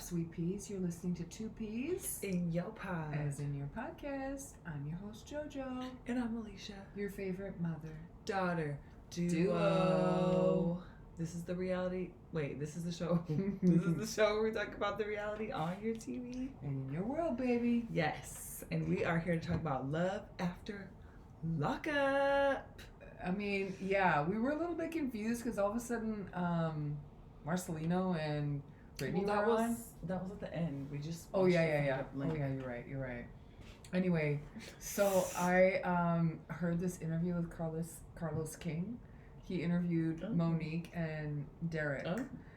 sweet peas? You're listening to Two Peas In your pod. as in your podcast. I'm your host JoJo, And I'm Alicia. your favorite mother Daughter. Duo. This is the reality. Wait, this is the show. This is the show where we talk about the reality on your TV. and in your world, baby. Yes. And we are here to talk about Love After Lockup. I mean, yeah, we were a little bit confused because all of a sudden, Marcelino and Brittany were on. That was at the end. We just. Oh watched yeah, the yeah, yeah. fucking, like- Oh yeah, you're right. Anyway, so I heard this interview with Carlos King. He interviewed Monique and Derek.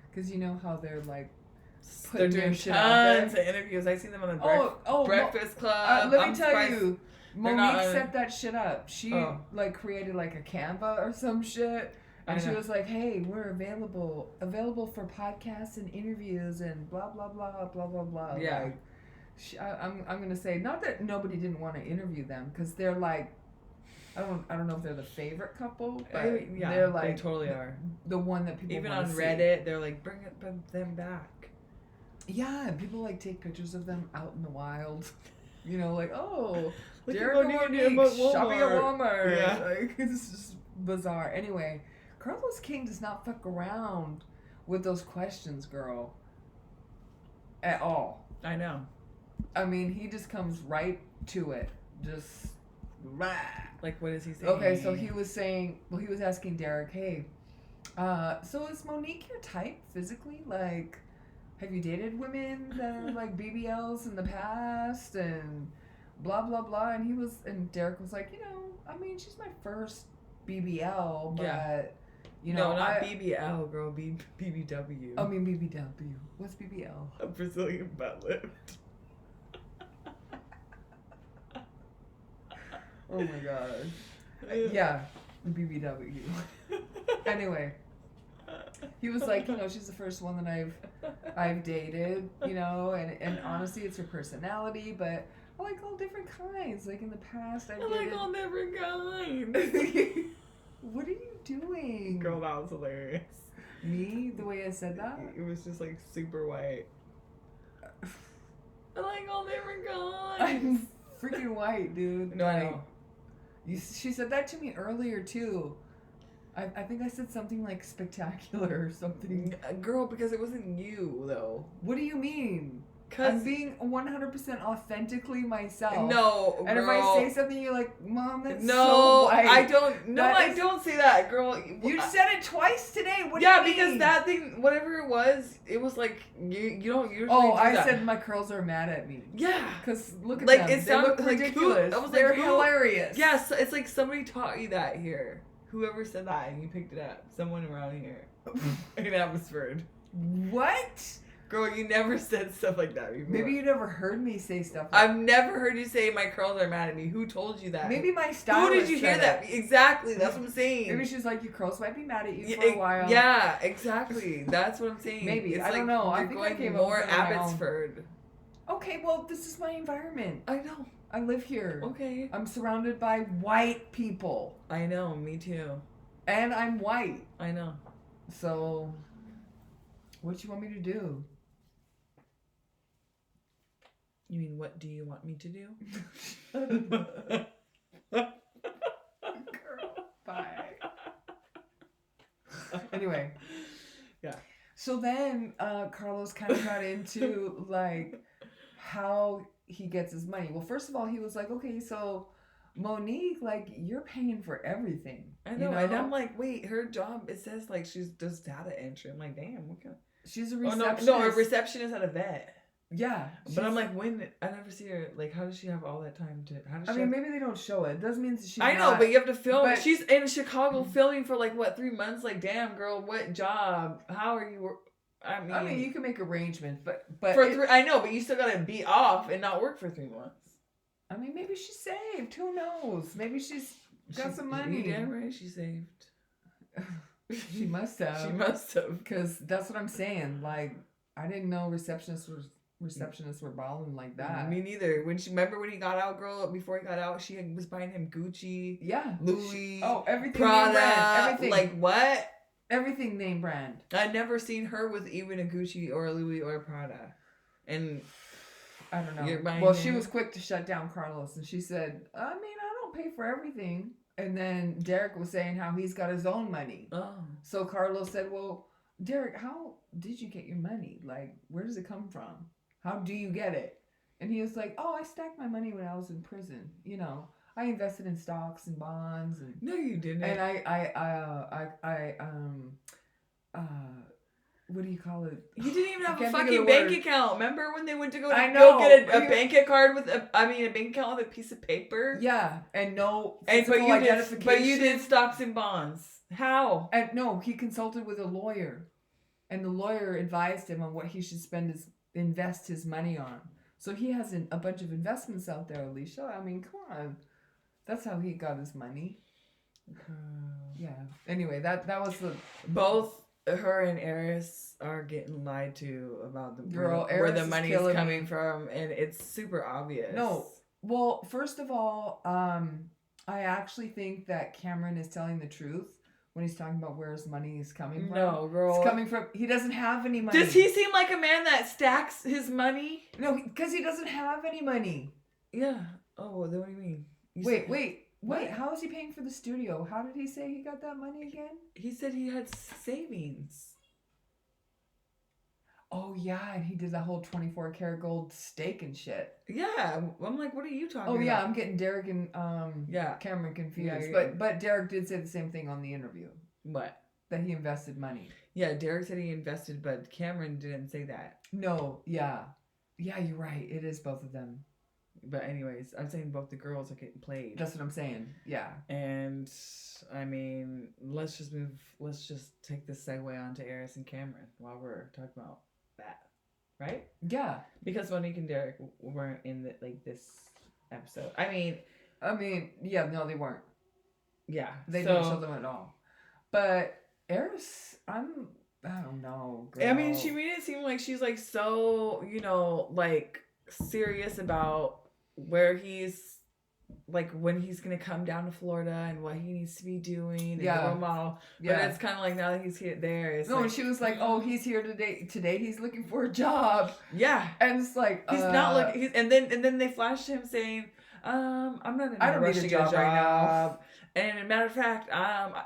Because you know how they're like They're putting their doing shit out tons there. of interviews. I seen them on the Breakfast Club. Let me I'm tell surprised you, they're not Monique on- set that shit up. She like created like a Canva or some shit. And she was like, "Hey, we're available for podcasts and interviews and blah blah blah blah blah blah." Yeah. Like, I'm gonna say not that nobody didn't want to interview them because they're like, I don't know if they're the favorite couple, but they're like they totally are. The one that people Even wanna on see. Reddit, they're like, bring them back. Yeah, and people like take pictures of them out in the wild. You know, like, oh, Look at Derek Monique and Monique at shopping at Walmart. Yeah. Like, it's just bizarre. Anyway, Carlos King does not fuck around with those questions, girl. At all. I know. I mean, he just comes right to it. Just, rah. Like, what is he saying? Okay, so he was asking Derek, hey, so is Monique your type physically? Like, have you dated women that are like BBLs in the past and blah blah blah? And Derek was like, I mean, she's my first BBL, but no, not BBL, girl, BBW. I mean BBW. What's BBL? A Brazilian butt lift. Oh my god. Yeah, BBW. Anyway. He was like, she's the first one that I've dated, and honestly, it's her personality, but I like all different kinds. Like in the past, I like all different kinds. What are you doing? Girl, that was hilarious. Me? The way I said that? It was just like super white. I like all different kinds. I'm freaking white, dude. No, I know. She said that to me earlier, too. I think I said something like spectacular or something. Girl, because it wasn't you, though. What do you mean? I'm being 100% authentically myself. No, girl. And if I say something, you're like, Mom, that's no, so white. I don't. No, I don't say that, girl. You said it twice today. What do yeah, you mean? because that thing, whatever it was like you don't usually. Oh, I that. said my curls are mad at me. Yeah, because look at like them. They look ridiculous. I was They're like, hilarious. Yes, it's like somebody taught you that here. Whoever said that and you picked it up. Someone around here in Abbotsford. What? Girl, you never said stuff like that before. Maybe you never heard me say stuff like that. I've never heard you say my curls are mad at me. Who told you that? Maybe my stylist. Who did you hear that? Exactly. That's what I'm saying. Maybe she's like, your curls might be mad at you for a while. Yeah, exactly. That's what I'm saying. Maybe. It's I don't know. I think I came up more with it on my own. Abbotsford. Okay, well, this is my environment. I know. I live here. Okay. I'm surrounded by white people. I know. Me too. And I'm white. I know. So, what do you want me to do? You mean, what do you want me to do? Girl, bye. Anyway. Yeah. So then, Carlos kind of got into, like, how he gets his money. Well, first of all, he was like, okay, so Monique, like, you're paying for everything. I know, and I'm like, wait, her job, it says, like, she does data entry. I'm like, damn, what kind of... She's a receptionist. No, a receptionist at a vet. Yeah. But I'm like, I never see her, like, how does she have all that time to... I mean, maybe they don't show it. It doesn't mean she's I know, but you have to film. But, she's in Chicago filming for, like, what, 3 months? Like, damn, girl, what job? How are you... I mean, you can make arrangements, but I know, but you still gotta be off and not work for 3 months. I mean, maybe she saved. Who knows? Maybe she's got some money. You damn right she saved. She must have. She must have. Because that's what I'm saying. Like, I didn't know receptionists were balling like that. Me neither. Remember when he got out, girl? Before he got out, she was buying him Gucci. Yeah. Louis. Everything Prada. name brand. Everything. Like what? Everything name brand. I'd never seen her with even a Gucci or a Louis or a Prada. And I don't know. you're buying Well, she him? was quick to shut down Carlos, and she said, I mean, I don't pay for everything. And then Derek was saying how he's got his own money. Oh. So Carlos said, well, Derek, how did you get your money? Like, where does it come from? How do you get it? And he was like, oh, I stacked my money when I was in prison. You know, I invested in stocks and bonds. And No, you didn't. And what do you call it? He didn't even I have a can't think of fucking the bank word. account. Remember when they went to go I go know. get a bank card with a bank account with a piece of paper? Yeah, and no And physical identification. but you did stocks and bonds. How? And no, he consulted with a lawyer, and the lawyer advised him on what he should invest his money on. So he has a bunch of investments out there, Alicia. I mean, come on, that's how he got his money. Yeah. Anyway, that was the both. Her and Eris are getting lied to about where the money's coming from, and it's super obvious. No, well, first of all, I actually think that Cameron is telling the truth when he's talking about where his money is coming from. No, girl, it's coming from. He doesn't have any money. Does he seem like a man that stacks his money? No, because he doesn't have any money. Yeah. Oh, then what do you mean? Wait. What? How is he paying for the studio? How did he say he got that money again? He said he had savings. Oh, yeah, and he did that whole 24 karat gold steak and shit. Yeah, I'm like, what are you talking about? Oh, yeah, I'm getting Derek and Cameron confused. But Derek did say the same thing on the interview. What? That he invested money. Yeah, Derek said he invested, but Cameron didn't say that. No, yeah. Yeah, you're right. It is both of them. But anyways, I'm saying both the girls are getting played. That's what I'm saying. Yeah. And I mean, let's just take this segue on to Eris and Cameron while we're talking about that, right? Yeah. Because Monique and Derek weren't in this episode. I mean, yeah, no, they weren't. Yeah, they didn't show them at all. But Eris, I don't know. Girl. I mean, she made it seem like she's like so, serious about where he's like when he's gonna come down to Florida and what he needs to be doing and the role model. But it's kind of like now that he's here there, it's and she was like, oh, he's here today he's looking for a job. Yeah. And it's like he's not looking, and then they flashed him saying, I'm not in a rush to get a job right now. And as a matter of fact,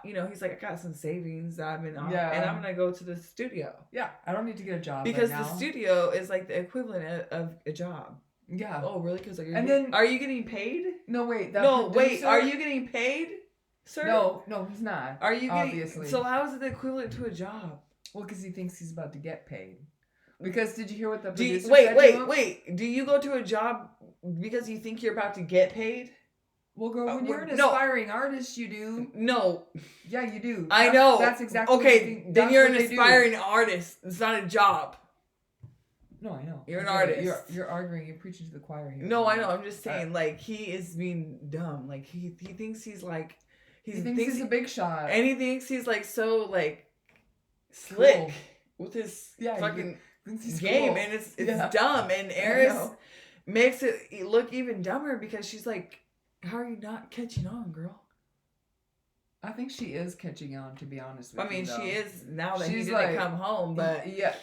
he's like, I got some savings that I've been on, and I'm gonna go to the studio. Yeah, I don't need to get a job because right now. The studio is like the equivalent of a job. Yeah. Oh, really? Because are you getting paid? No, wait. Wait. Are you getting paid, sir? No, he's not. Are you getting? Obviously. So how is it the equivalent to a job? Well, because he thinks he's about to get paid. Because did you hear what the producer said? Wait. Do you go to a job because you think you're about to get paid? Well, girl, when you're an aspiring artist, you do. No. Yeah, you do. I know. That's exactly okay. Then you're an aspiring artist. It's not a job. No, I know. You're an artist. You're arguing. You're preaching to the choir here. No, I know. I'm just saying, he is being dumb. Like he thinks he's like he thinks he's a big shot, and he thinks he's like so slick cool. with his fucking game, cool. And it's dumb. And Eris makes it look even dumber because she's like, "How are you not catching on, girl?" I think she is catching on, to be honest with you. I mean, she is now that she's he didn't come home, but yeah.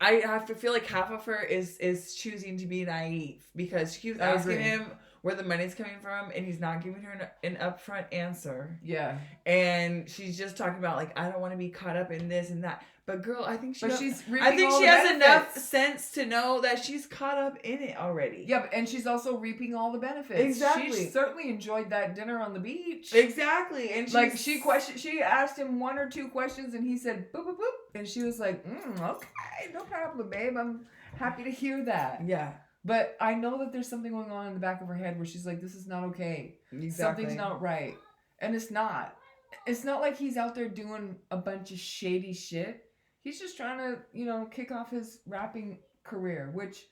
I have to feel like half of her is choosing to be naive because she was asking him where the money's coming from, and he's not giving her an upfront answer. Yeah. And she's just talking about I don't want to be caught up in this and that. But girl, I think she has enough sense to know that she's caught up in it already. Yeah, and she's also reaping all the benefits. Exactly. She certainly enjoyed that dinner on the beach. Exactly. And she asked him one or two questions, and he said boop boop boop, and she was like, okay, no problem, babe. I'm happy to hear that. Yeah. But I know that there's something going on in the back of her head where she's like, this is not okay. Exactly. Something's not right. And it's not. It's not like he's out there doing a bunch of shady shit. He's just trying to, kick off his rapping career, which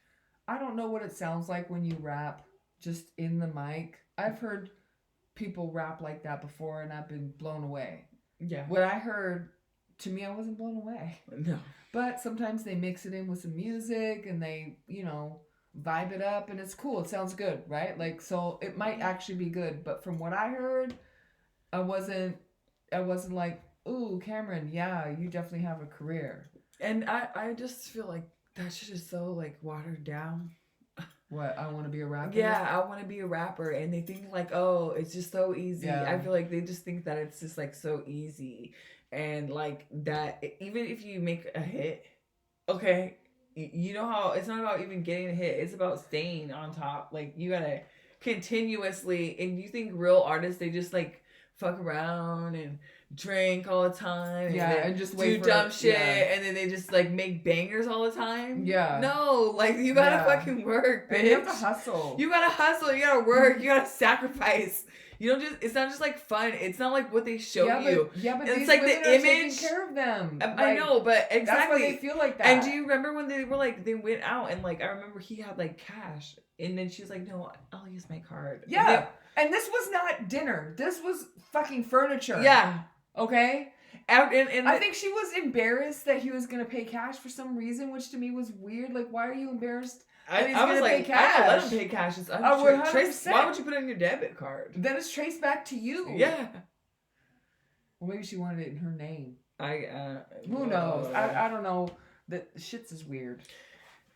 I don't know what it sounds like when you rap just in the mic. I've heard people rap like that before, and I've been blown away. Yeah. What I heard, to me, I wasn't blown away. No. But sometimes they mix it in with some music, and they, vibe it up, and it's cool. It sounds good, right? So it might actually be good. But from what I heard, I wasn't like, ooh, Cameron, yeah, you definitely have a career. And I just feel like That shit is so like watered down. What, I want to be a rapper? Yeah, I want to be a rapper. And they think like, oh, it's just so easy. Yeah. I feel like they just think that it's just like so easy. And like that, even if you make a hit, okay, you know how it's not about even getting a hit. It's about staying on top. Like you gotta continuously, and you think real artists, they just like fuck around and drink all the time, and just do dumb shit, and then they just like make bangers all the time. Yeah. No, like you gotta fucking work, bitch. You have to hustle. You gotta hustle. You gotta work. You gotta sacrifice. You don't just. It's not just like fun. It's not like what they show you. Yeah, but it's these like women the are image. Taking care of them. I know, but exactly. That's why they feel like that. And do you remember when they were like they went out and like I remember he had like cash, and then she's like, no, I'll use my card. Yeah. And this was not dinner. This was fucking furniture. Yeah. Okay? And I think she was embarrassed that he was going to pay cash for some reason, which to me was weird. Like, why are you embarrassed that he's going to pay cash? I let him pay cash. It's why would you put it on your debit card? Then it's traced back to you. Yeah. Well, maybe she wanted it in her name. Who knows? I don't know. That shit's is weird.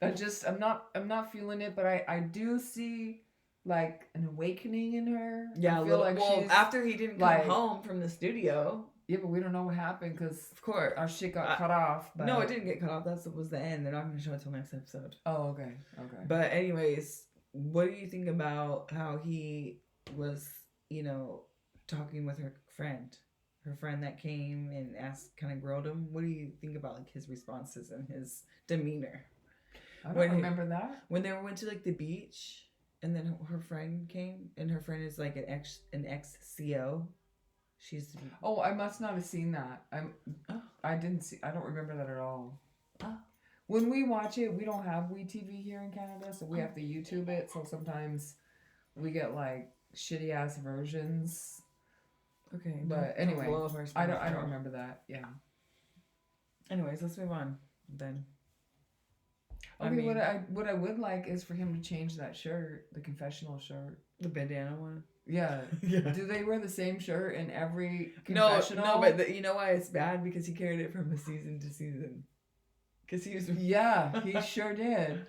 I'm not feeling it, but I do see like an awakening in her. Yeah, I feel like after he didn't come home from the studio. Yeah, but we don't know what happened because of course our shit got cut off. But... No, it didn't get cut off. That was the end. They're not going to show it till next episode. Oh, okay. But anyways, what do you think about how he was, talking with her friend that came and kind of grilled him? What do you think about like his responses and his demeanor? I don't remember that. When they went to like the beach, and then her friend came, and her friend is like an ex-CO. Oh, I must not have seen that. I don't remember that at all. When we watch it, we don't have WeTV here in Canada, so we have to YouTube it. So sometimes we get like shitty ass versions. Okay, but anyway, I don't remember that. Yeah. Anyways, let's move on then. Okay, what I would like is for him to change that shirt, the confessional shirt, the bandana one. Yeah. Do they wear the same shirt in every confessional? No, but you know why it's bad? Because he carried it from season to season. Because he was... Yeah, he sure did.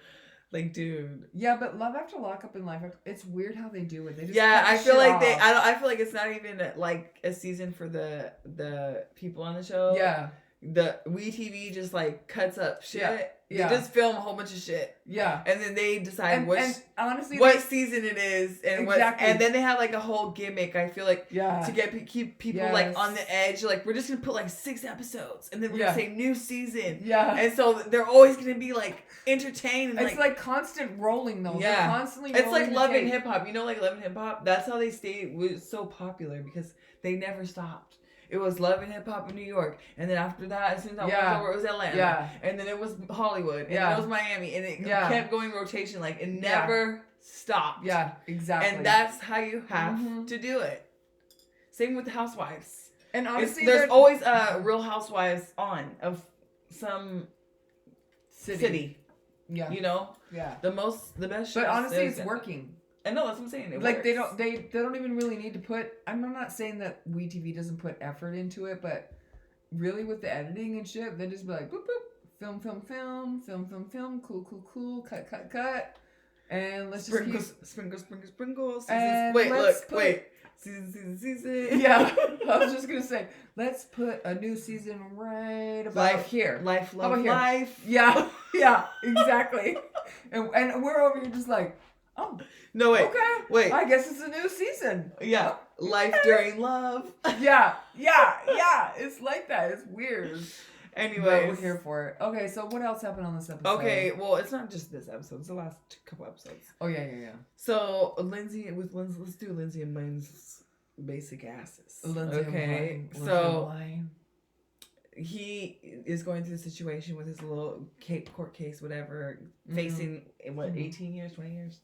Like, dude. Yeah, but Love After Lockup and Life After... It's weird how they do it. They just I feel like I feel like it's not even like a season for the people on the show. Yeah. The WeTV just like cuts up shit. Yeah. They just film a whole bunch of shit. Yeah. And then they decide and honestly, what season it is and exactly. And then they have like a whole gimmick, I feel like, to keep people like on the edge. Like, we're just going to put like 6 episodes and then we're going to say new season. Yeah. And so they're always going to be like entertained. And, it's like constant rolling though. Yeah. They're constantly it's like Love and Hip Hop. You know, like Love and Hip Hop? That's how they stayed was so popular because they never stopped. It was Love and Hip Hop in New York. And then after that, as soon as that was over, it was Atlanta. Yeah. And then it was Hollywood. And then it was Miami. And it kept going rotation. Like, it never stopped. Yeah, exactly. And that's how you have to do it. Same with the Housewives. And honestly, there's always Real Housewives on of some city. Yeah. You know? Yeah. The best show. But honestly, it's working. I know, that's what I'm saying. It like works. they don't even really need to put. I'm not saying that WeTV doesn't put effort into it, but really with the editing and shit, they just be like boop boop, film, cool, cut, and let's sprinkle. Season. Yeah, I was just gonna say, let's put a new season right about here. Life. Yeah, exactly. and we're over here just like, oh. No, wait. Okay. Wait. I guess it's a new season. Yeah. Life during love. Yeah. It's like that. It's weird. Anyways. But we're here for it. Okay, so what else happened on this episode? Okay, well, it's not just this episode. It's the last couple episodes. Oh, yeah. So, let's do Lindsay and Blaine's basic asses. Okay. So, he is going through the situation with his little court case, whatever, facing, 18 years, 20 years?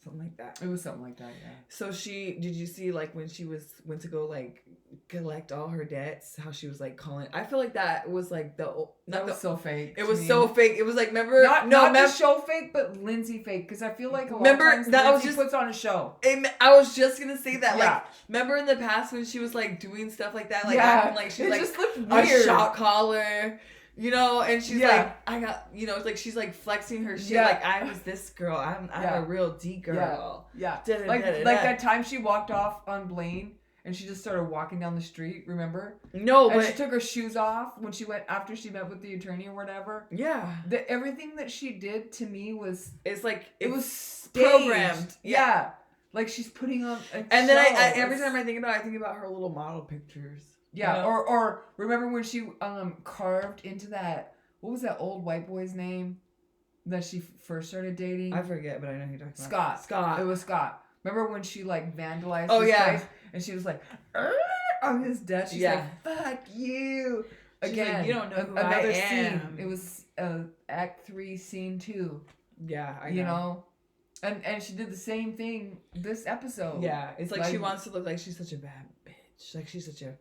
Something like that. It was something like that, yeah. So did you see like when she went to go like collect all her debts, how she was like calling? I feel like that was like that was so fake. It was so fake. It was like, remember? Not the show fake, but Lindsay fake. Because I feel like a lot of times Lindsay puts on a show. I was just gonna say that. Yeah. Like, remember in the past when she was like doing stuff like that, like acting like she was like just looked weird. A shot caller. You know, and she's like, I got, you know, it's like she's like flexing her shit. Like, I was this girl. I'm a real D girl. Yeah. Like that time she walked off on Blaine and she just started walking down the street, remember? No, and but she took her shoes off when she went after she met with the attorney or whatever. Yeah. Everything that she did to me was it was staged. Programmed. Yeah. Like she's putting on a and show. then I every time I think about her little model pictures. Yeah, you know? or remember when she carved into that, what was that old white boy's name that she first started dating? I forget, but I know who you're talking about. Scott. It was Scott. Remember when she like vandalized his place and she was like on his desk? She's like, "Fuck you." Again, like, you don't know who another I am. Scene. It was Act 3, Scene 2. Yeah, I know. You know? And she did the same thing this episode. Yeah, it's like she wants to look like she's such a bad bitch. Like she's such a...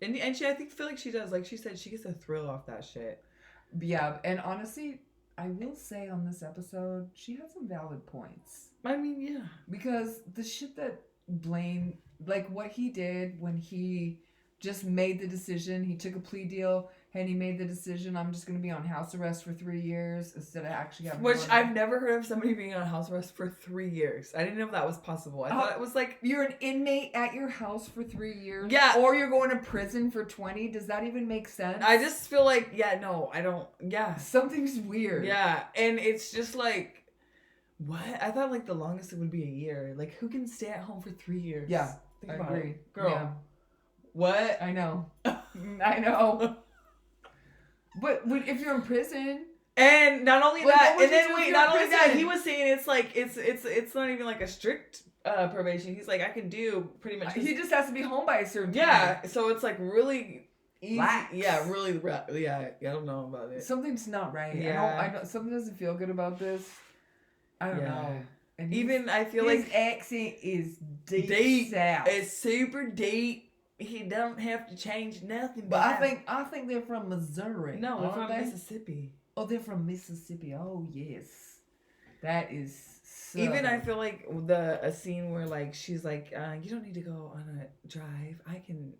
And she, I feel like she does. Like she said, she gets a thrill off that shit. Yeah, and honestly, I will say on this episode, she had some valid points. I mean, yeah. Because the shit that Blaine, like what he did when he just made the decision, he took a plea deal and he made the decision, I'm just going to be on house arrest for 3 years instead of actually having... Which I've never heard of somebody being on house arrest for 3 years. I didn't know that was possible. I thought it was like... You're an inmate at your house for 3 years? Yeah. Or you're going to prison for 20? Does that even make sense? I just feel like, I don't... Yeah. Something's weird. Yeah. And it's just like... What? I thought like the longest it would be a year. Like who can stay at home for 3 years? Yeah. Think about agree. It. Girl. Yeah. What? I know. I know. But if you're in prison, and not only that, and then not only that, he he was saying it's like it's not even like a strict probation. He's like, I can do pretty much. He just has to be home by a certain time. Yeah, so it's like really easy. Lax. Yeah, really. Yeah, I don't know about it. Something's not right. Yeah, I don't. Something doesn't feel good about this. I don't know. And even I feel his like accent is deep south. It's super deep. He don't have to change nothing. But I think they're from Missouri. No, they're from Mississippi. Oh, they're from Mississippi. Oh, yes. That is so... Even I feel like a scene where like she's like, you don't need to go on a drive. I can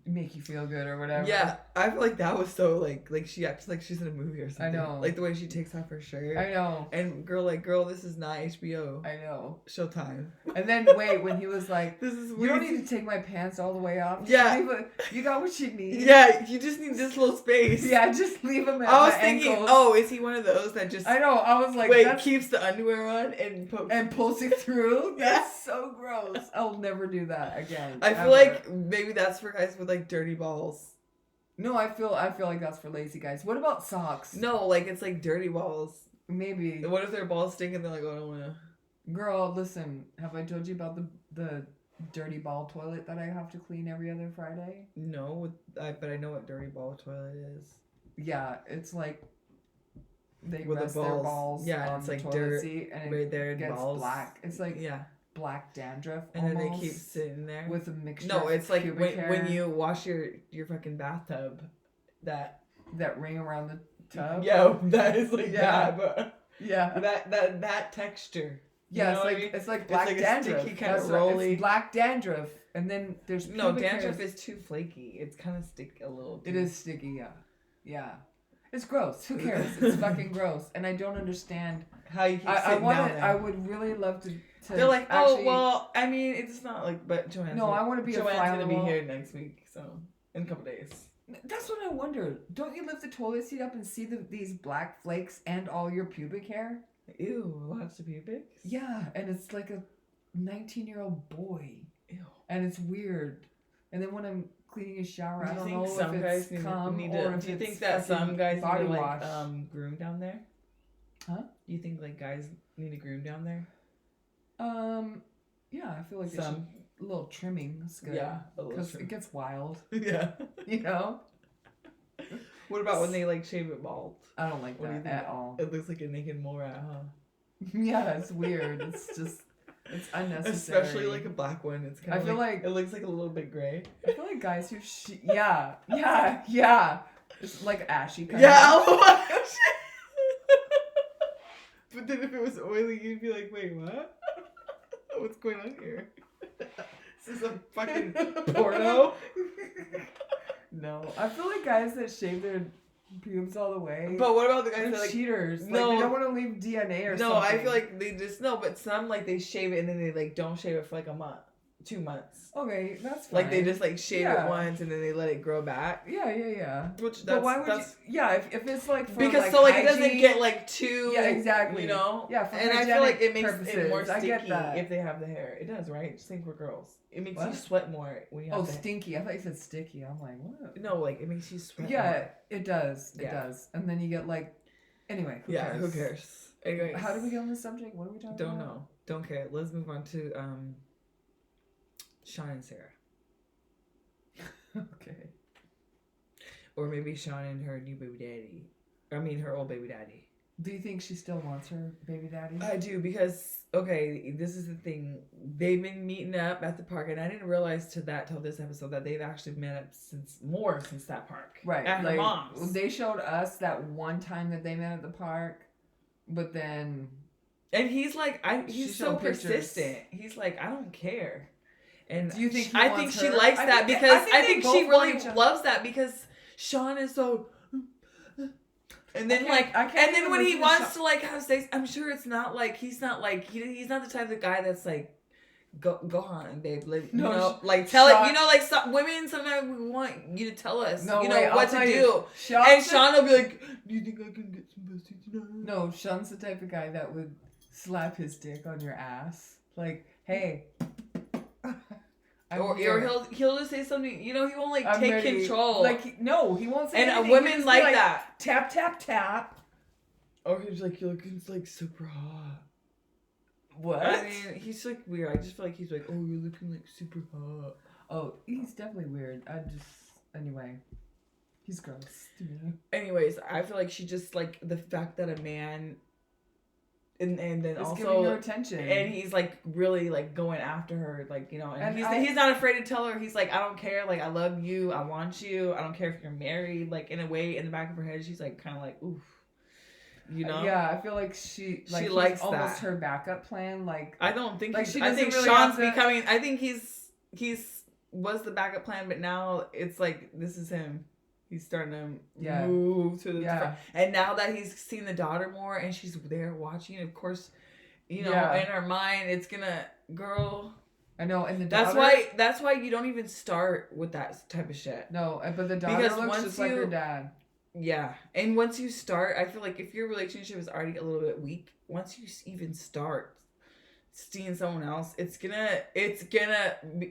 make you feel good or whatever. Yeah, I feel like that was so like she acts like she's in a movie or something. I know. Like the way she takes off her shirt. I know. And girl, this is not HBO. I know. Showtime. And then when he was like, this is you don't need to take my pants all the way off. Yeah. You got what you need. Yeah, you just need this little space. Yeah, just leave them at I was my thinking, ankles. is he one of those that just... I know, I was like... keeps the underwear on and pulls it through? That's so gross. I'll never do that again. I feel like maybe that's for guys with like dirty balls. No, I feel like that's for lazy guys. What about socks? No, like it's like dirty balls. Maybe. What if their balls stink and they're like, oh, I don't want to... Girl, listen, have I told you about the dirty ball toilet that I have to clean every other Friday? No, but I know what dirty ball toilet is. Yeah, it's like they with rest the their balls on it's the like toilet dirt seat and right there it gets balls. black. It's like black dandruff and then they keep sitting there with a mixture. No, it's like when you wash your fucking bathtub, that ring around the tub. Yeah, that is like that, but that texture. Yeah, it's like black dandruff. Sticky kind of rolly. It's black dandruff, and then there's dandruff is too flaky. It's kind of sticky a little. It is sticky, yeah. It's gross. Who cares? It's fucking gross, and I don't understand how you keep sitting down there. I would really love to. They're like, actually, well, I mean, it's not like, but Joanne's. No, I want to be a fly on the wall. Joanne's gonna be here next week, so in a couple days. That's what I wonder. Don't you lift the toilet seat up and see these black flakes and all your pubic hair? Ew, lots of pubic? Yeah, and it's like a 19-year-old boy. Ew. And it's weird. And then when I'm cleaning a shower, I don't know some if guys it's cum or if do you it's think that some guys body need to wash. groom down there? Huh? Do you think like guys need to groom down there? Yeah, I feel like a little trimming is good. Yeah, because it gets wild. Yeah, you know. What about when they like shave it bald? I don't like that at all. It looks like a naked mole rat, huh? Yeah, it's weird. It's unnecessary. Especially like a black one. It's kind of. I feel like it looks like a little bit gray. I feel like guys who yeah. It's like ashy kind of. Oh my gosh. But then if it was oily, you'd be like, wait, what? What's going on here? This is a fucking porno. No, I feel like guys that shave their pubes all the way. But what about the guys that cheaters? No, like, they don't want to leave DNA or something. No, I feel like they just but some like they shave it and then they like don't shave it for like a month, 2 months. Okay, that's fine. Like they just like shave it once and then they let it grow back. Yeah. Which but why would you? Yeah, if it's like for because like so like hygiene, it doesn't get like too. Yeah, exactly. You know. Yeah, for and I feel like it makes purposes. it more sticky I get that. if they have the hair. It does, right? Same for girls. It makes you sweat more when you have stinky. I thought you said sticky. I'm like, what? No, like it makes you sweat. Yeah, more. It does. It does. And then you get like, anyway. Who cares? Who cares? Anyways, how did we get on this subject? What are we talking about? Don't know. Don't care. Let's move on to Sean and Sarah. Okay. Or maybe Sean and her new baby daddy. I mean, her old baby daddy. Do you think she still wants her baby daddy? I do because, okay, this is the thing. They've been meeting up at the park, and I didn't realize till this episode that they've actually met up since that park. Right. At her mom's. They showed us that one time that they met at the park, but then... And he's like, he's so persistent. He's like, I don't care. And do you think I think she likes that because I think she really loves that because Sean is so... And then and then when he wants to like have sex, I'm sure it's not like he's not the type of guy that's like go on, babe, like, you know, like tell it, you know, like women sometimes we want you to tell us, what to do. And Sean will be like, do you think I can get some pussy tonight? No, Sean's the type of guy that would slap his dick on your ass, like, hey. Or he'll just say something, you know, he won't like take control. Like he won't say anything. And women like that. Tap, tap, tap. Or he's like, you're looking like super hot. What? I mean, he's like weird. I just feel like he's like, oh, you're looking like super hot. Oh, he's definitely weird. Anyway. He's gross to me. Anyways, I feel like she just like the fact that a man and then it's also giving her attention, and he's like really like going after her, like, you know, and he's not afraid to tell her. He's like, I don't care, like I love you, I want you, I don't care if you're married. Like in a way, in the back of her head, she's like kind of like, oof, you know. Yeah, I feel like she likes almost that. her backup plan. Like I don't think like I think really Sean's becoming. I think he's was the backup plan, but now it's like this is him. He's starting to move to the front. And now that he's seen the daughter more and she's there watching, of course, you know, in her mind, it's gonna, girl. I know, and the daughter... That's why you don't even start with that type of shit. No, but the daughter looks just like her dad. Yeah. And once you start, I feel like if your relationship is already a little bit weak, once you even start seeing someone else, it's gonna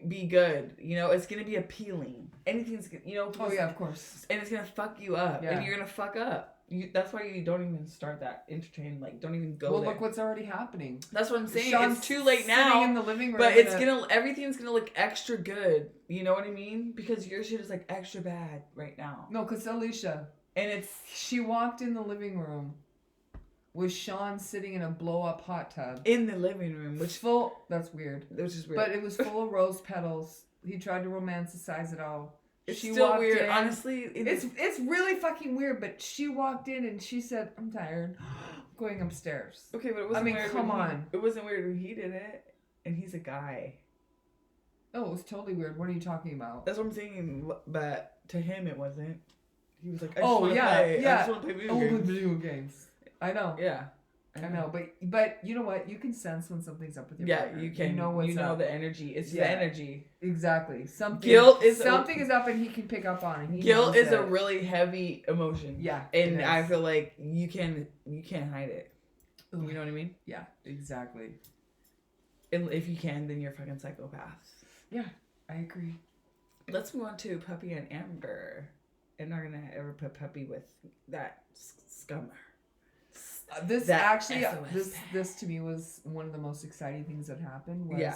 be good, you know. It's gonna be appealing. Anything's, you know. Oh yeah, of course. And it's gonna fuck you up, and you're gonna fuck up. That's why you don't even start that entertain. Like, don't even go. Well, there. look what's already happening. That's what I'm saying. Sean's it's too late now. Sitting in the living room, but everything's gonna look extra good. You know what I mean? Because your shit is like extra bad right now. No, because Alicia, and she walked in the living room. Was Sean sitting in a blow-up hot tub in the living room, that's weird. Which is weird. But it was full of rose petals. He tried to romanticize it all. It's still weird, honestly. It's really fucking weird. But she walked in and she said, "I'm tired, going upstairs." Okay, but it wasn't weird. Come on. It wasn't weird when he did it, and he's a guy. Oh, it was totally weird. What are you talking about? That's what I'm saying. But to him, it wasn't. He was like, I just want to play video games. I know. Yeah. I know. But you know what? You can sense when something's up with your partner. You can. You know the energy. It's the energy. Exactly. Something is up and he can pick up on it. Guilt is a really heavy emotion. Yeah. And I feel like you can't hide it. Ooh. You know what I mean? Yeah, exactly. And if you can, then you're a fucking psychopath. Yeah, I agree. Let's move on to Puppy and Amber. I'm not gonna ever put Puppy with that scummer. This to me was one of the most exciting things that happened. Was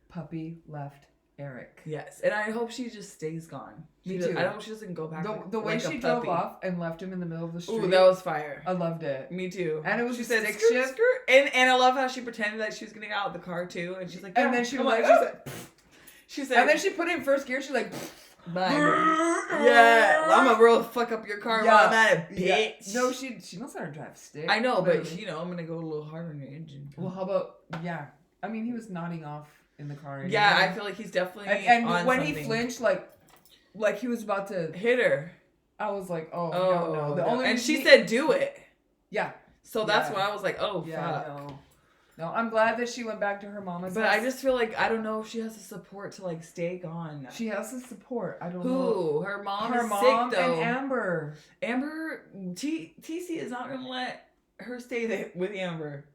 Puppy left Eric. Yes, and I hope she just stays gone. Me too. I hope she doesn't go back. The way she drove off and left him in the middle of the street. Ooh, that was fire. I loved it. Me too. And it was she said stick shift. And I love how she pretended that she was getting out of the car too, and she's like, and then she was like, she said, and then she put it in first gear. She's like, bye. Yeah, well, I'm gonna real fuck up your car while I'm at it, bitch. Yeah. No, she knows how to drive stick. I know, but you know, I'm gonna go a little harder on your engine. Well, how about I mean, he was nodding off in the car. Yeah, I feel like he's definitely and on when something. He flinched, like Like he was about to hit her. I was like, oh no. The only and she said, "Do it." Yeah. So that's when I was like, oh fuck. No, I'm glad that she went back to her mama's But house. I just feel like I don't know if she has the support to like stay gone. She has the support. I don't know. Who? Her mom is sick though. And Amber. TC is not gonna let her stay there with Amber.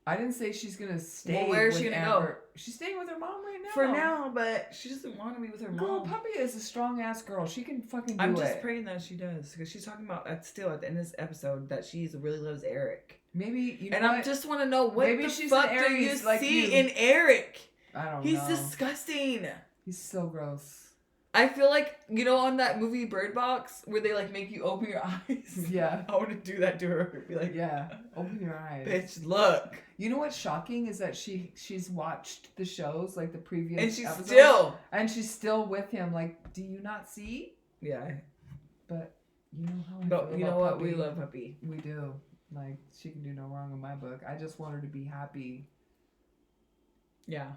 I didn't say she's gonna stay. Well, where is she gonna go? She's staying with her mom right now. For now, but she doesn't want to be with her mom. Girl, Puppy is a strong ass girl. She can fucking do it. I'm just praying that she does, because she's talking about still at the end of this episode that she really loves Eric. Maybe you know. And I just want to know what the fuck do you like see in Eric? I don't know. He's disgusting. He's so gross. I feel like, you know, on that movie Bird Box where they like make you open your eyes. Yeah. I want to do that to her. Be like, yeah, open your eyes. Bitch, look. You know what's shocking is that she's watched the shows, like the previous and she's episodes, still with him. Like, do you not see? Yeah. But you know how I But you know what? Puppy. We love Puppy. We do. Like, she can do no wrong in my book. I just want her to be happy. Yeah.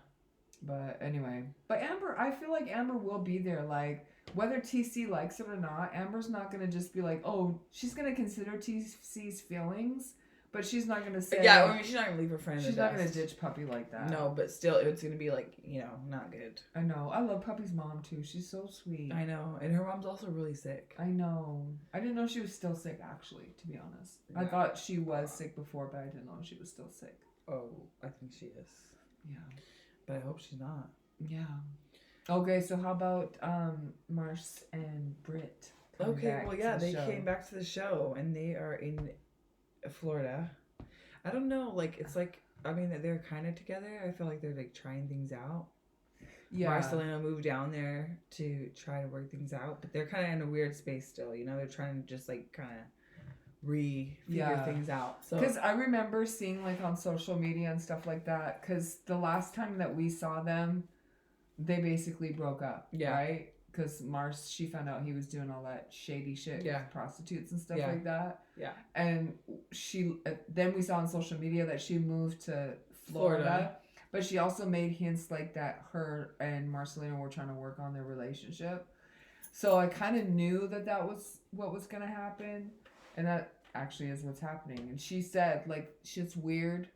But anyway. But Amber, I feel like Amber will be there. Like, whether TC likes it or not, Amber's not going to just be like, oh, she's going to consider TC's feelings, but she's not going to say... Yeah, I mean, she's not going to leave her friend. She's not going to ditch Puppy like that. No, but still, it's going to be like, you know, not good. I know. I love Puppy's mom, too. She's so sweet. I know. And her mom's also really sick. I know. I didn't know she was still sick, actually, to be honest. Yeah. I thought she was sick before, but I didn't know she was still sick. Oh, I think she is. Yeah. But I hope she's not. Yeah. Okay, so how about Mars and Britt? Okay, well, yeah, they came back to the show, and they are in Florida. I don't know, like, it's like, I mean, they're kind of together. I feel like they're, like, trying things out. Yeah. Marcelino moved down there to try to work things out, but they're kind of in a weird space still, you know? They're trying to just, like, kind of figure things out. So because I remember seeing, like, on social media and stuff like that, because the last time that we saw them, they basically broke up, right? Because Mars, she found out he was doing all that shady shit with prostitutes and stuff like that. Yeah. And then we saw on social media that she moved to Florida. But she also made hints like that her and Marcelino were trying to work on their relationship. So I kind of knew that was what was going to happen. And that actually is what's happening. And she said, like, shit's weird.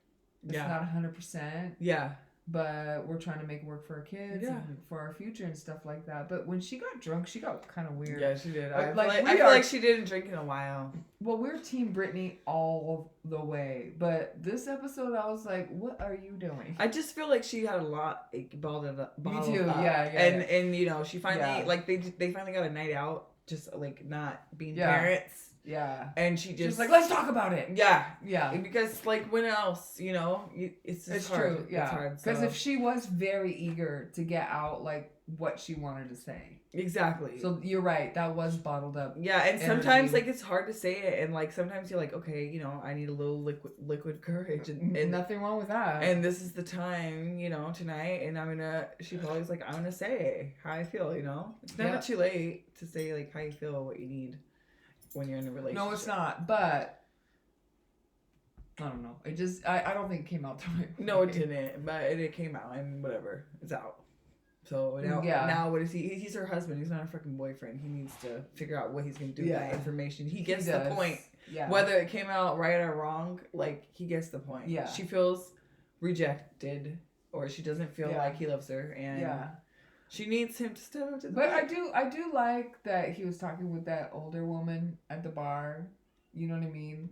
It's not 100%. Yeah. But we're trying to make it work for our kids and for our future and stuff like that. But when she got drunk, she got kind of weird. Yeah, she did. I feel like she didn't drink in a while. Well, we're Team Brittany all the way. But this episode, I was like, what are you doing? I just feel like she had a lot bottled up. Me too, And, you know, she finally, like, they finally got a night out, just, like, not being parents. Yeah. And she just like, let's talk about it. Yeah. Yeah. Because, like, when else, you know, it's hard. True. Yeah. It's hard. Because if she was very eager to get out, like, what she wanted to say. Exactly. So you're right. That was bottled up. Yeah. And sometimes, like, it's hard to say it. And, like, sometimes you're like, okay, you know, I need a little liquid courage. And nothing wrong with that. And this is the time, you know, tonight. And she probably was like, I'm going to say how I feel, you know. It's never too late to say, like, how you feel, what you need. When you're in a relationship. No, it's not. But I don't know. It just I don't think it came out the right way. No, it didn't. But it came out and whatever. It's out. So now what is he? He's her husband. He's not a freaking boyfriend. He needs to figure out what he's gonna do with that information. He gets the point. Yeah. Whether it came out right or wrong, like he gets the point. Yeah. She feels rejected, or she doesn't feel like he loves her, and she needs him to step up to the But I do like that he was talking with that older woman at the bar. You know what I mean?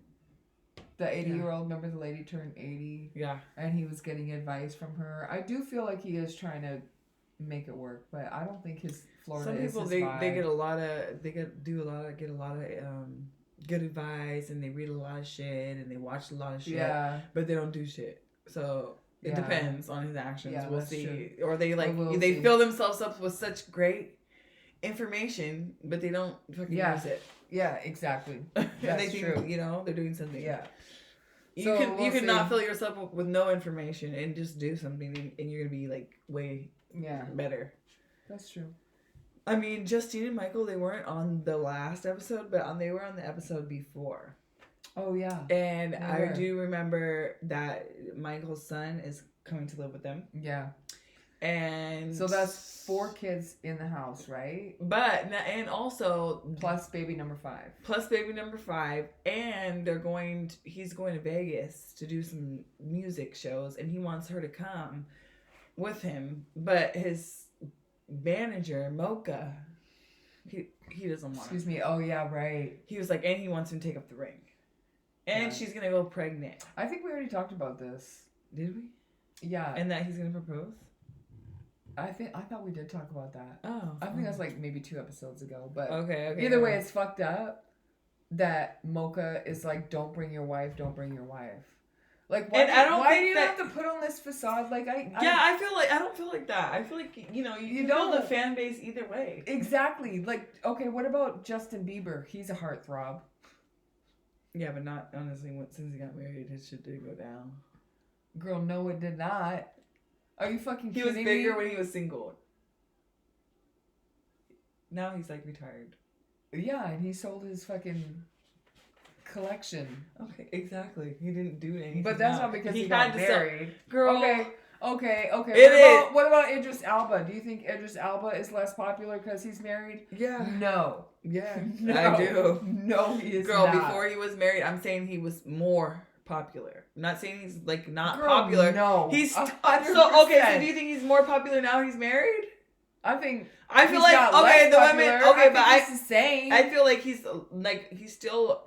The 80-year-old, remember the lady turned 80? Yeah. And he was getting advice from her. I do feel like he is trying to make it work, but I don't think his Florida is his vibe. Some people, they get a lot of good advice, and they read a lot of shit, and they watch a lot of shit. Yeah. But they don't do shit. So... It depends on his actions. Yeah, we'll see. True. Or they fill themselves up with such great information, but they don't fucking use it. Yeah, exactly. And they think, true. You know, they're doing something. Yeah. You can not fill yourself up with no information and just do something, and you're gonna be like way better. That's true. I mean, Justine and Michael, they weren't on the last episode, but they were on the episode before. Oh, yeah. And I do remember that Michael's son is coming to live with them. Yeah. And so that's 4 kids in the house, right? But, and also plus baby number 5. Plus baby number 5. And he's going to Vegas to do some music shows, and he wants her to come with him. But his manager, Mocha, he doesn't want Excuse me. Oh, yeah, right. He was like, and he wants him to take up the ring. And she's going to go pregnant. I think we already talked about this. Did we? Yeah. And that he's going to propose? I thought we did talk about that. Oh. I think that's like maybe 2 episodes ago. But okay. Either way, it's fucked up that Mocha is like, don't bring your wife. Like, why do you have to put on this facade? Like, I don't feel like that. I feel like, you don't build the fan base either way. Exactly. Like, okay, what about Justin Bieber? He's a heartthrob. Yeah, but not, honestly, since he got married, his shit did go down. Girl, no, it did not. Are you fucking kidding me? He was bigger when he was single. Now he's like retired. Yeah, and he sold his fucking collection. Okay, exactly. He didn't do anything. But that's not because he got married. Girl. Okay. What about Idris Elba? Do you think Idris Elba is less popular because he's married? Yeah. No. Yeah. No. I do. No, he is not. Girl, before he was married, I'm saying he was more popular. I'm not saying he's like not popular. No. He's so okay. So do you think he's more popular now he's married? I think I feel like okay, the popular. women okay, but it's the same. I feel like he's still,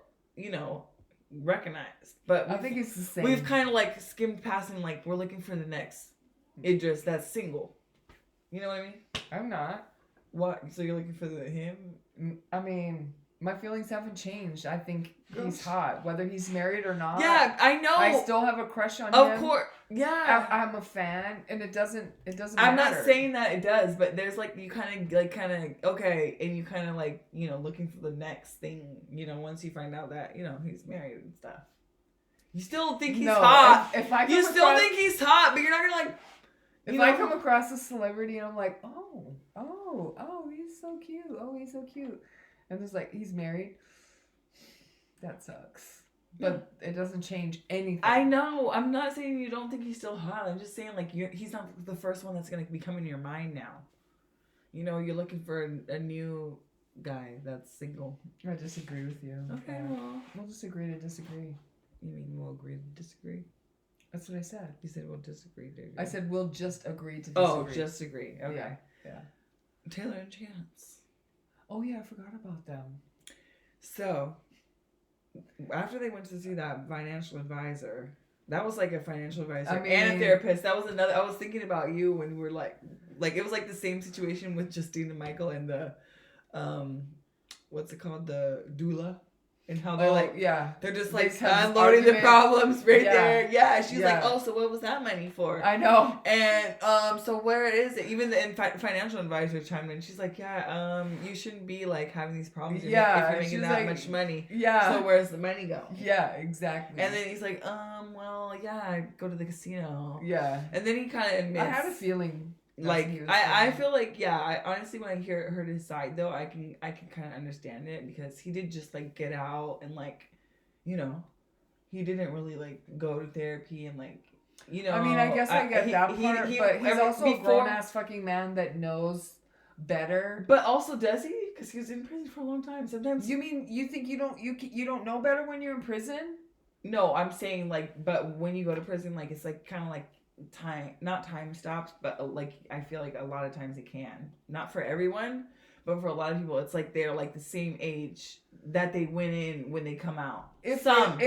recognized. But I think it's the same. We've kind of like skimmed past him, like we're looking for the next Idris that's single. You know what I mean? I'm not. What? So you're looking for him? I mean, my feelings haven't changed. I think he's hot, whether he's married or not. Yeah, I know. I still have a crush on him. Of course, yeah. I'm a fan, and it doesn't matter. I'm not saying that it does, but there's like you kind of okay, and you kind of like looking for the next thing. Once you find out that he's married and stuff, you still think he's hot. If I you still think he's hot, but you're not gonna like. If I come across a celebrity and I'm like, oh, he's so cute. Oh, he's so cute. And it's like, he's married. That sucks. But it doesn't change anything. I know. I'm not saying you don't think he's still hot. I'm just saying, like, he's not the first one that's going to be coming to your mind now. You're looking for a new guy that's single. I disagree with you. Okay, well. We'll just agree to disagree. You mean we'll agree to disagree? That's what I said. You said we'll disagree to agree. I said we'll just agree to disagree. Oh, just agree. Okay. Yeah. Taylor and Chance. Oh, yeah, I forgot about them. So, after they went to see that financial advisor, that was like a financial advisor and a therapist. That was another. I was thinking about you when we were like it was like the same situation with Justine and Michael and the, what's it called? The doula. And how they're they're just like unloading the problems there. Yeah, she's like, oh, so what was that money for? I know. And so where is it? Even the financial advisor chimed in. She's like, you shouldn't be like having these problems if you're making that much money. Yeah. So where's the money go? Yeah, exactly. And then he's like, well, I go to the casino. Yeah. And then he kind of admits. I had a feeling. Like I feel like I honestly when I heard his side though I can kind of understand it because he did just like get out and like he didn't really like go to therapy and like I mean I guess I get that part but he's also a grown ass fucking man that knows better. But also does he? Because he was in prison for a long time. Sometimes you think you don't know better when you're in prison? No, I'm saying like but when you go to prison like it's like kind of like not time stops, but like I feel like a lot of times it can. Not for everyone, but for a lot of people, it's like they're like the same age that they went in when they come out. Some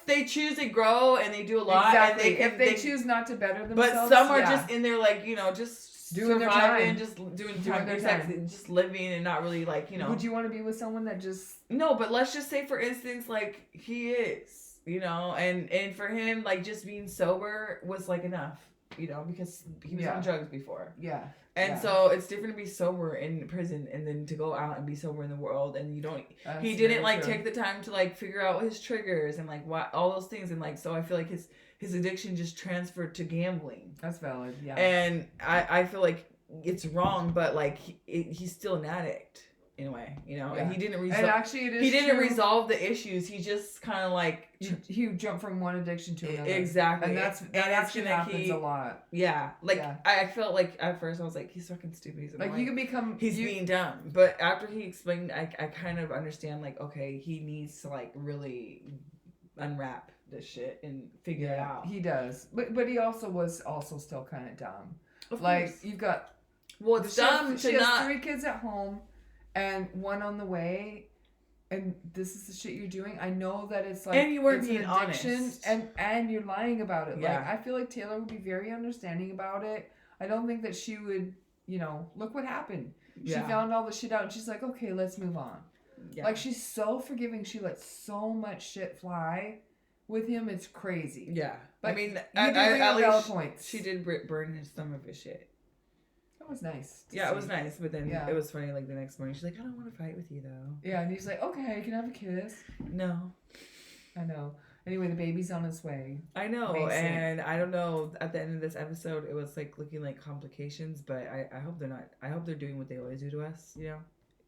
they choose to grow and they do a lot. Exactly. And they choose not to better themselves. But some are just in there like just doing their time, just doing their time, just living and not really like Would you want to be with someone that just? No, but let's just say for instance, like he is. And for him, like, just being sober was, like, enough, because he was on drugs before. Yeah. And so it's different to be sober in prison and then to go out and be sober in the world. And he didn't, like, take the time to, like, figure out his triggers and, like, all those things. And, like, so I feel like his addiction just transferred to gambling. That's valid, yeah. And I feel like it's wrong, but, like, he's still an addict. In a way, and he didn't resolve. And actually, it is. He didn't resolve the issues. He just kind of like he jumped from one addiction to another. Exactly. And that actually happens a lot. Yeah. Like, I felt like at first I was like, he's fucking stupid. He's like, you can become... He's being dumb. But after he explained, I kind of understand, like, okay, he needs to, like, really unwrap this shit and figure it out. He does. But he also was still kind of dumb. Of like, course. You've got... Well, it's dumb she has 3 kids at home and 1 on the way... And this is the shit you're doing. I know that it's like... And you weren't being honest. And you're lying about it. Yeah. Like, I feel like Taylor would be very understanding about it. I don't think that she would, look what happened. Yeah. She found all the shit out and she's like, okay, let's move on. Yeah. Like, she's so forgiving. She lets so much shit fly with him. It's crazy. Yeah. But I mean, at least she did burn some of his shit. That was nice. Yeah, it was nice, but then it was funny, like, the next morning, she's like, I don't want to fight with you, though. Yeah, and he's like, okay, can I have a kiss? No. I know. Anyway, the baby's on its way. I know, and I don't know, at the end of this episode, it was, like, looking like complications, but I hope they're not, I hope they're doing what they always do to us,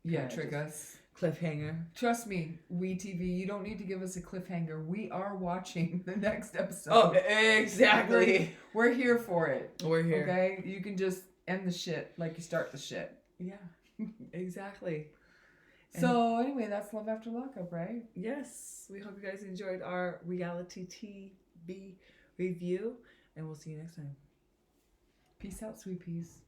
Yeah, trick us. Cliffhanger. Trust me, WeTV, you don't need to give us a cliffhanger. We are watching the next episode. Oh, exactly. We're here for it. We're here. Okay? You can just... end the shit like you start the shit. Yeah, exactly. So anyway, that's Love After Lockup, right? Yes. We hope you guys enjoyed our Reali-TEA review, and we'll see you next time. Peace out, sweet peas.